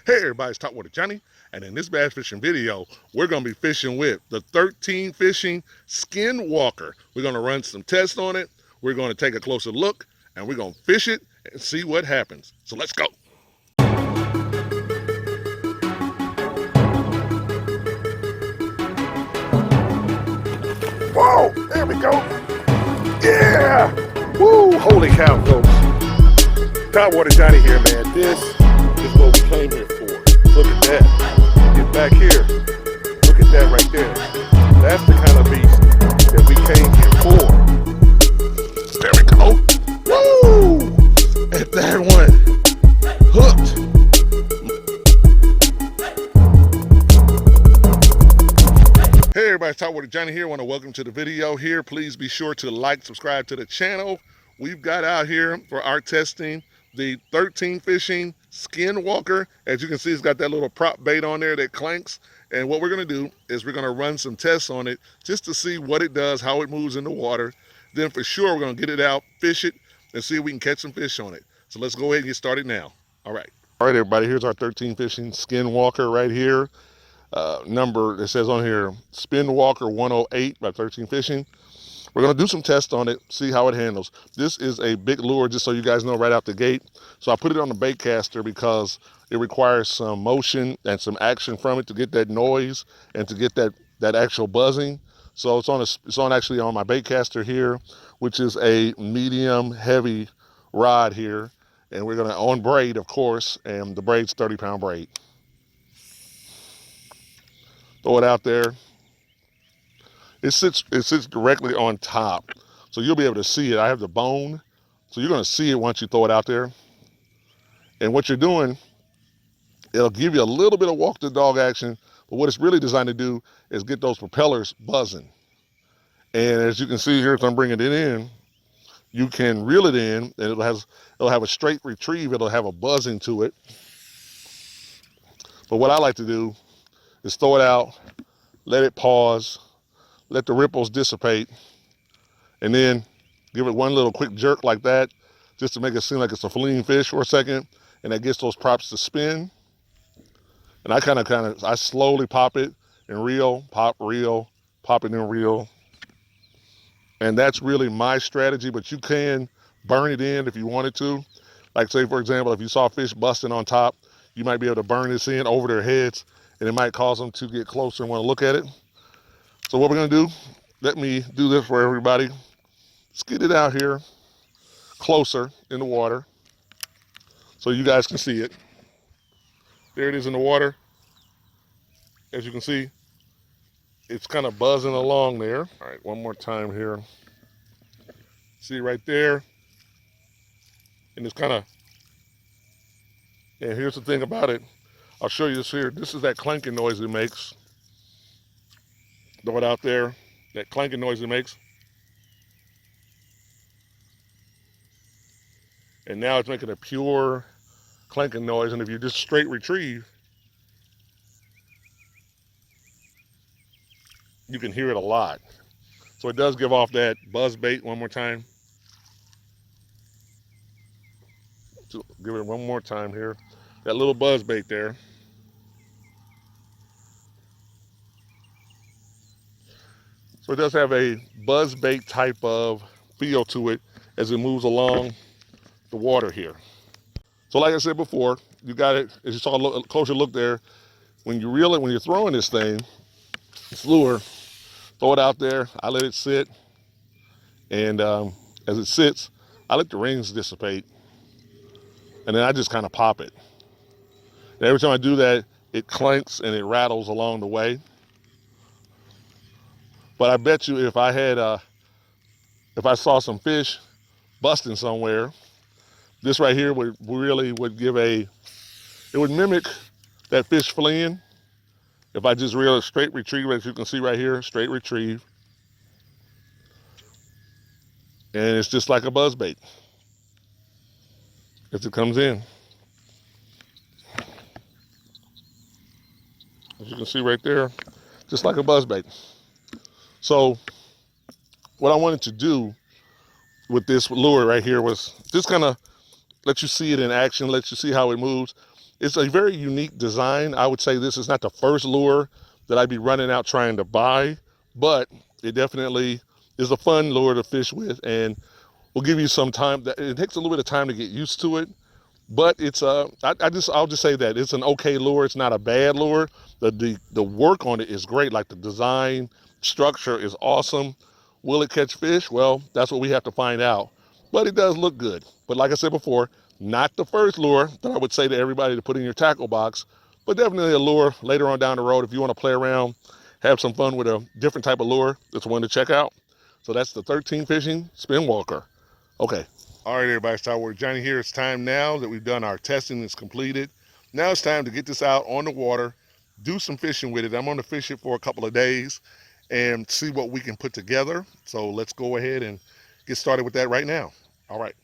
Hey everybody, it's Topwater Johnny, and in this bass fishing video, we're going to be fishing with the 13 Fishing Spinwalker. We're going to run some tests on it, we're going to take a closer look, and we're going to fish it and see what happens. So let's go. Whoa, there we go. Yeah! Woo, holy cow, folks. Topwater Johnny here, man. This is what we came here for. Look at that. Get back here. Look at that right there. That's the kind of beast that we came here for. There we go. Woo! And that one hooked. Hey everybody, it's Topwater Johnny here. I want to welcome to the video here. Please be sure to like, subscribe to the channel. We've got out here for our testing the 13 Fishing Spinwalker. As you can see, it's got that little prop bait on there that clanks. And what we're going to do is we're going to run some tests on it just to see what it does, how it moves in the water. Then for sure, we're going to get it out, fish it, and see if we can catch some fish on it. So let's go ahead and get started now. All right. All right, everybody, here's our 13 Fishing Spinwalker right here. Number, it says on here, Spinwalker 108 by 13 Fishing. We're going to do some tests on it, see how it handles. This is a big lure, just so you guys know right out the gate. So I put it on the bait caster because it requires some motion and some action from it to get that noise and to get that actual buzzing. So it's actually on my bait caster here, which is a medium heavy rod here. And we're going to on braid, of course, and the braid's 30-pound braid. Throw it out there. It sits directly on top, so you'll be able to see it. I have the bone, so you're going to see it once you throw it out there. And what you're doing, it'll give you a little bit of walk the dog action, but what it's really designed to do is get those propellers buzzing. And as you can see here, as I'm bringing it in, you can reel it in, and it'll have a straight retrieve. It'll have a buzzing to it. But what I like to do is throw it out, let it pause, let the ripples dissipate, and then give it one little quick jerk like that, just to make it seem like it's a fleeing fish for a second, and that gets those props to spin. And I slowly pop it and reel, pop, reel, pop it and reel. And that's really my strategy, but you can burn it in if you wanted to. Like say, for example, if you saw fish busting on top, you might be able to burn this in over their heads, and it might cause them to get closer and want to look at it. So what we're going to do, let me do this for everybody. Let's get it out here closer in the water so you guys can see it. There it is in the water. As you can see, it's kind of buzzing along there. All right, one more time here. See right there? And it's kind of, and here's the thing about it. I'll show you this here. This is that clanking noise it makes. Throw it out there, that clanking noise it makes. And now it's making a pure clanking noise, and if you just straight retrieve, you can hear it a lot. So it does give off that buzz bait. One more time. So give it one more time here. That little buzz bait there. So it does have a buzz bait type of feel to it as it moves along the water here. So like I said before, you got it, as you saw a closer look there, when you reel it, when you're throwing this thing, this lure, throw it out there, I let it sit, and as it sits, I let the rings dissipate, and then I just kind of pop it. And every time I do that, it clanks and it rattles along the way. But I bet you if I saw some fish busting somewhere, this right here would give it would mimic that fish fleeing. If I just reel a straight retrieve, as you can see right here, straight retrieve. And it's just like a buzz bait as it comes in. As you can see right there, just like a buzz bait. So what I wanted to do with this lure right here was just kind of let you see it in action, let you see how it moves. It's a very unique design. I would say this is not the first lure that I'd be running out trying to buy, but it definitely is a fun lure to fish with, and will give you some time. It takes a little bit of time to get used to it, but it's I'll just say that it's an okay lure. It's not a bad lure. The work on it is great. Like the design structure is awesome. Will it catch fish? Well, that's what we have to find out. But it does look good. But like I said before, not the first lure that I would say to everybody to put in your tackle box, but definitely a lure later on down the road if you want to play around, have some fun with a different type of lure. That's one to check out. So that's the 13 Fishing Spinwalker. Okay. All right, everybody, it's Topwater Johnny here. It's time now that we've done our testing, it's completed. Now it's time to get this out on the water, do some fishing with it. I'm going to fish it for a couple of days and see what we can put together. So let's go ahead and get started with that right now. All right.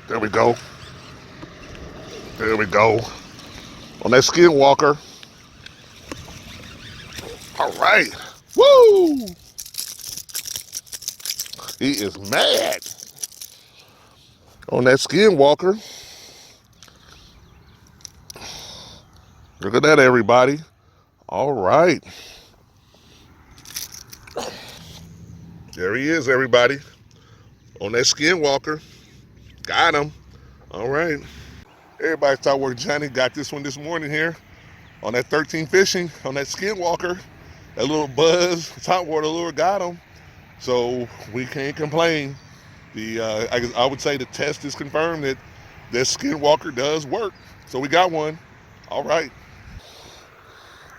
There we go. There we go. On that Skinwalker. All right. Woo! He is mad. On that Skinwalker. Look at that, everybody. All right. There he is, everybody. On that Skinwalker. Got him. All right. Everybody, Topwater Johnny got this one this morning here on that 13 Fishing, on that Skinwalker. That little buzz topwater lure got him. So we can't complain. I would say the test is confirmed that this Skinwalker does work. So we got one. All right.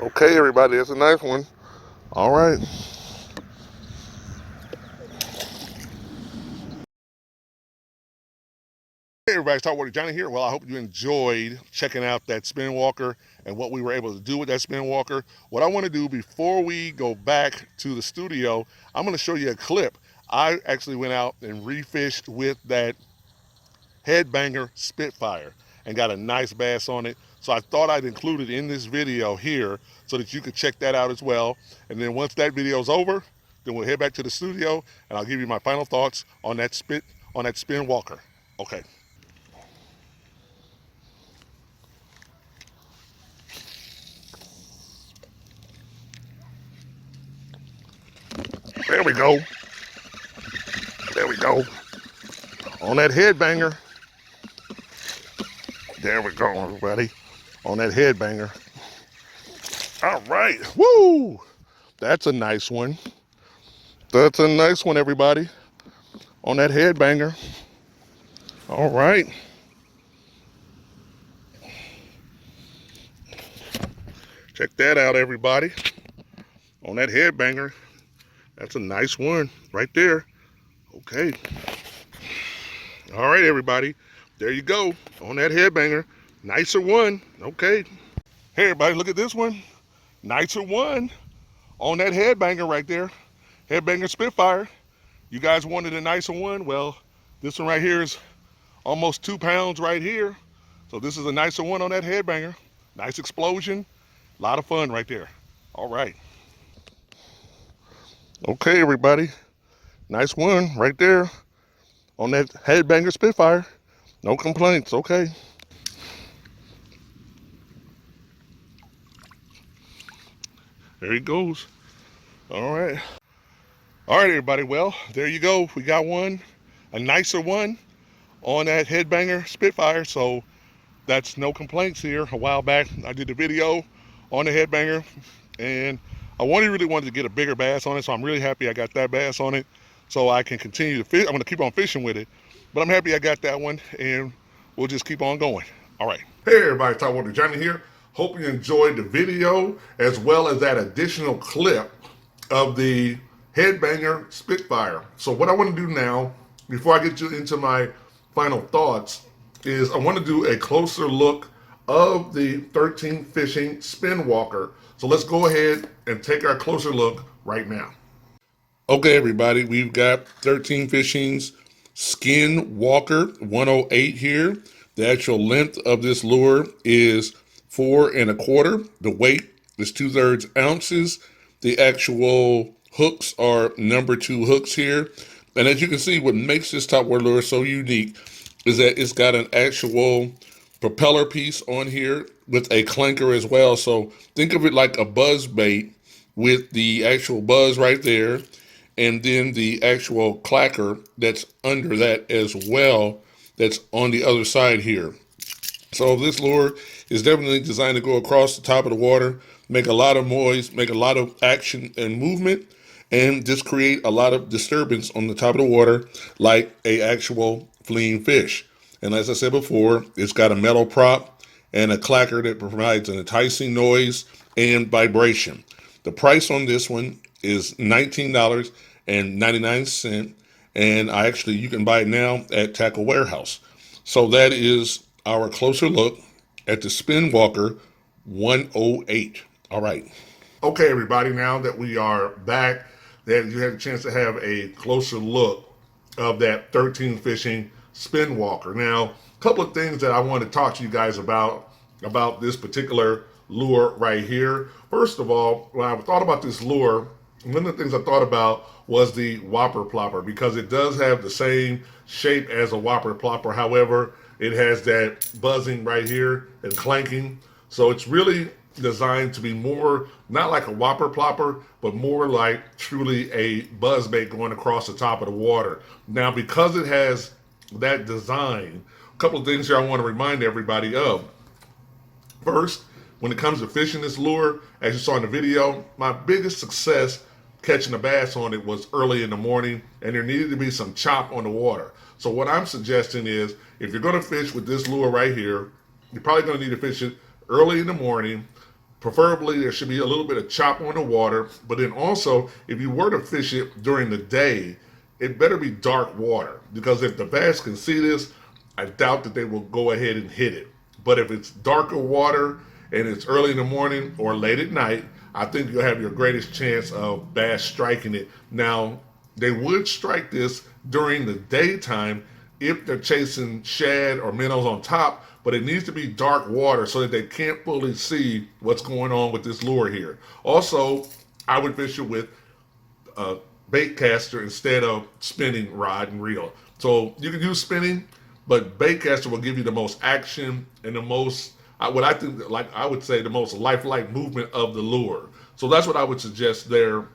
Okay, everybody, that's a nice one. All right. Hey everybody, it's Topwater Johnny here. Well, I hope you enjoyed checking out that Spinwalker and what we were able to do with that Spinwalker. What I want to do before we go back to the studio, I'm going to show you a clip. I actually went out and refished with that Headbanger Spitfire and got a nice bass on it. So I thought I'd include it in this video here so that you could check that out as well. And then once that video's over, then we'll head back to the studio and I'll give you my final thoughts on that Spinwalker. Okay. There we go. There we go. On that Headbanger. There we go, everybody. On that Headbanger. All right. Woo! That's a nice one. That's a nice one, everybody. On that Headbanger. All right. Check that out, everybody. On that Headbanger. That's a nice one right there. Okay. All right, everybody. There you go. On that Headbanger. Nicer one. Okay. Hey, everybody, look at this one. Nicer one. On that Headbanger right there. Headbanger Spitfire. You guys wanted a nicer one? Well, this one right here is almost 2 pounds right here. So this is a nicer one on that Headbanger. Nice explosion. A lot of fun right there. All right. Okay, everybody. Nice one right there on that Headbanger Spitfire. No complaints. Okay. There he goes. All right. All right, everybody. Well, there you go. We got one, a nicer one on that Headbanger Spitfire. So that's no complaints here. A while back, I did the video on the Headbanger, and I really wanted to get a bigger bass on it, so I'm really happy I got that bass on it, so I can continue to fish. I'm going to keep on fishing with it, but I'm happy I got that one, and we'll just keep on going. All right. Hey, everybody, Topwater Johnny here. Hope you enjoyed the video, as well as that additional clip of the Headbanger Spitfire. So what I want to do now, before I get you into my final thoughts, is I want to do a closer look of the 13 Fishing Spinwalker. So let's go ahead and take our closer look right now. Okay, everybody, we've got 13 Fishing's Skinwalker 108 here. The actual length of this lure is 4¼ The weight is 2/3 ounces. The actual hooks are #2 hooks here. And as you can see, what makes this topwater lure so unique is that it's got an actual propeller piece on here with a clanker as well. So think of it like a buzz bait with the actual buzz right there, and then the actual clacker that's under that as well, that's on the other side here. So this lure is definitely designed to go across the top of the water, make a lot of noise, make a lot of action and movement, and just create a lot of disturbance on the top of the water like a actual fleeing fish. And as I said before, it's got a metal prop and a clacker that provides an enticing noise and vibration. The price on this one is $19.99, and you can buy it now at Tackle Warehouse. So that is our closer look at the Spinwalker 108. All right. Okay, everybody, now that we are back, that you had a chance to have a closer look of that 13 Fishing Spinwalker. Now, a couple of things that I want to talk to you guys about this particular lure right here. First of all, when I thought about this lure, one of the things I thought about was the whopper plopper, because it does have the same shape as a whopper plopper. However, it has that buzzing right here and clanking. So it's really designed to be more, not like a whopper plopper, but more like truly a buzz bait going across the top of the water. Now, because it has that design, a couple of things here I want to remind everybody of. First, when it comes to fishing this lure, as you saw in the video, my biggest success catching a bass on it was early in the morning, and there needed to be some chop on the water. So what I'm suggesting is, if you're going to fish with this lure right here, you're probably going to need to fish it early in the morning. Preferably, there should be a little bit of chop on the water. But then also, if you were to fish it during the day, it better be dark water, because if the bass can see this, I doubt that they will go ahead and hit it. But if it's darker water and it's early in the morning or late at night, I think you'll have your greatest chance of bass striking it. Now, they would strike this during the daytime if they're chasing shad or minnows on top, but it needs to be dark water so that they can't fully see what's going on with this lure here. Also, I would fish it with a bait caster instead of spinning rod and reel. So you can use spinning, but bait caster will give you the most action and the most, what I think, like I would say, the most lifelike movement of the lure. So that's what I would suggest there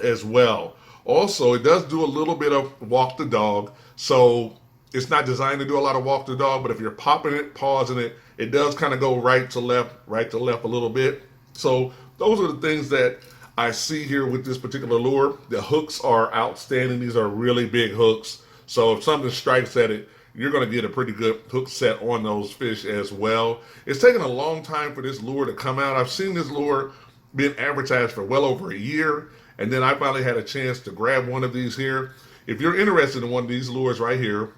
as well. Also, it does do a little bit of walk the dog. So it's not designed to do a lot of walk the dog, but if you're popping it, pausing it, it does kind of go right to left a little bit. So those are the things that I see here with this particular lure. The hooks are outstanding. These are really big hooks. So if something strikes at it, you're going to get a pretty good hook set on those fish as well. It's taken a long time for this lure to come out. I've seen this lure being advertised for well over a year, and then I finally had a chance to grab one of these here. If you're interested in one of these lures right here,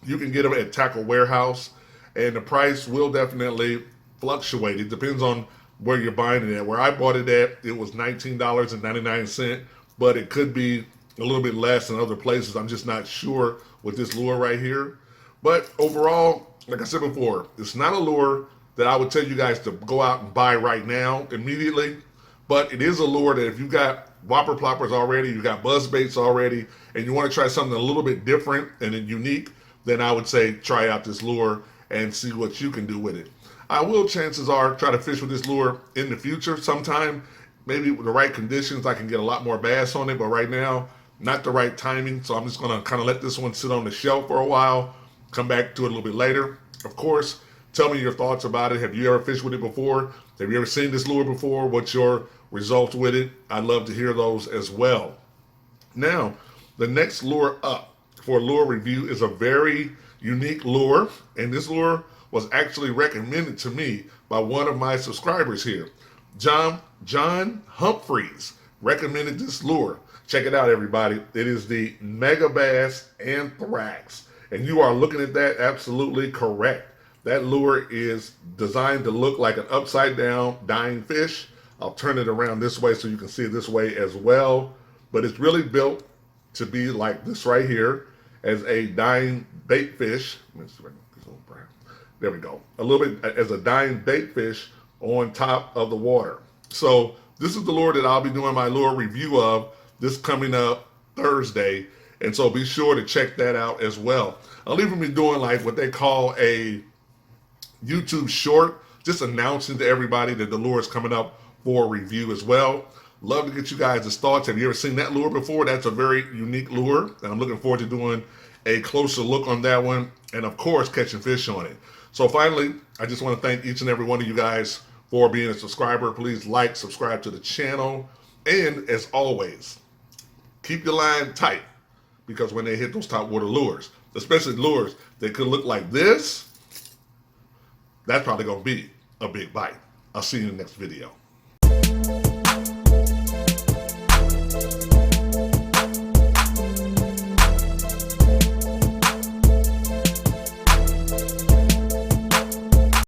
you can get them at Tackle Warehouse, and the price will definitely fluctuate. It depends on where you're buying it at. Where I bought it at, it was $19.99, but it could be a little bit less in other places. I'm just not sure with this lure right here. But overall, like I said before, it's not a lure that I would tell you guys to go out and buy right now immediately, but it is a lure that if you've got whopper ploppers already, you've got buzz baits already, and you want to try something a little bit different and unique, then I would say try out this lure and see what you can do with it. I will, chances are, try to fish with this lure in the future sometime. Maybe with the right conditions, I can get a lot more bass on it, but right now, not the right timing. So I'm just going to kind of let this one sit on the shelf for a while, come back to it a little bit later. Of course, tell me your thoughts about it. Have you ever fished with it before? Have you ever seen this lure before? What's your results with it? I'd love to hear those as well. Now, the next lure up for lure review is a very unique lure, and this lure was actually recommended to me by one of my subscribers here. John Humphreys recommended this lure. Check it out, everybody. It is the Mega Bass Anthrax. And you are looking at that absolutely correct. That lure is designed to look like an upside down dying fish. I'll turn it around this way so you can see it this way as well. But it's really built to be like this right here as a dying bait fish. There we go. A little bit as a dying bait fish on top of the water. So this is the lure that I'll be doing my lure review of this coming up Thursday. And so be sure to check that out as well. I'll even be doing like what they call a YouTube short, just announcing to everybody that the lure is coming up for review as well. Love to get you guys' thoughts. Have you ever seen that lure before? That's a very unique lure, and I'm looking forward to doing a closer look on that one, and of course catching fish on it. So finally, I just want to thank each and every one of you guys for being a subscriber. Please like, subscribe to the channel, and as always, keep your line tight, because when they hit those topwater lures, especially lures that could look like this, that's probably going to be a big bite. I'll see you in the next video.